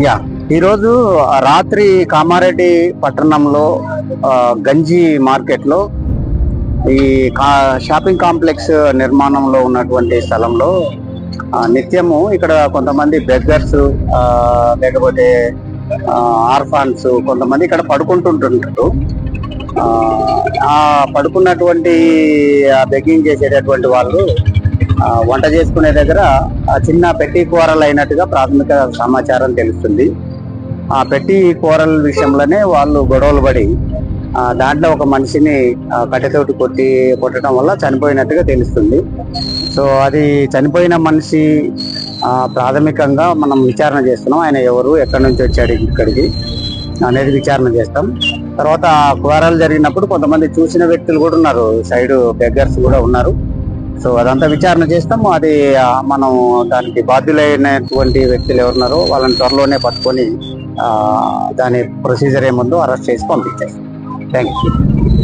Yeah ఈరోజు రాత్రి కామారెడ్డి పట్టణంలో గంజి మార్కెట్లో ఈ షాపింగ్ కాంప్లెక్స్ నిర్మాణంలో ఉన్నటువంటి స్థలంలో నిత్యము ఇక్కడ కొంతమంది బెగ్గర్స్ లేకపోతే ఆర్ఫాన్స్ కొంతమంది ఇక్కడ పడుకుంటుంటారు. ఆ పడుకున్నటువంటి బెగ్గింగ్ చేసేటటువంటి వాళ్ళు వంట చేసుకునే దగ్గర చిన్న పెట్టి కూరలు అయినట్టుగా ప్రాథమిక సమాచారం తెలుస్తుంది. ఆ పెట్టి కూరల విషయంలోనే వాళ్ళు గొడవలు పడి దాంట్లో ఒక మనిషిని కట్టెతోటి కొట్టడం వల్ల చనిపోయినట్టుగా తెలుస్తుంది. సో అది చనిపోయిన మనిషి ప్రాథమికంగా మనం విచారణ చేస్తున్నాం. ఆయన ఎవరు, ఎక్కడి నుంచి వచ్చాడు ఇక్కడికి అనేది విచారణ చేస్తాం. తర్వాత కూరలు జరిగినప్పుడు కొంతమంది చూసిన వ్యక్తులు కూడా ఉన్నారు, సైడ్ బెగ్గర్స్ కూడా ఉన్నారు. సో అదంతా విచారణ చేస్తాము. అది మనం దానికి బాధ్యులైనటువంటి వ్యక్తులు ఎవరున్నారో వాళ్ళని త్వరలోనే పట్టుకొని దాని ప్రొసీజర్ ఏముందో అరెస్ట్ చేసి పంపించేస్తాం. Thank you.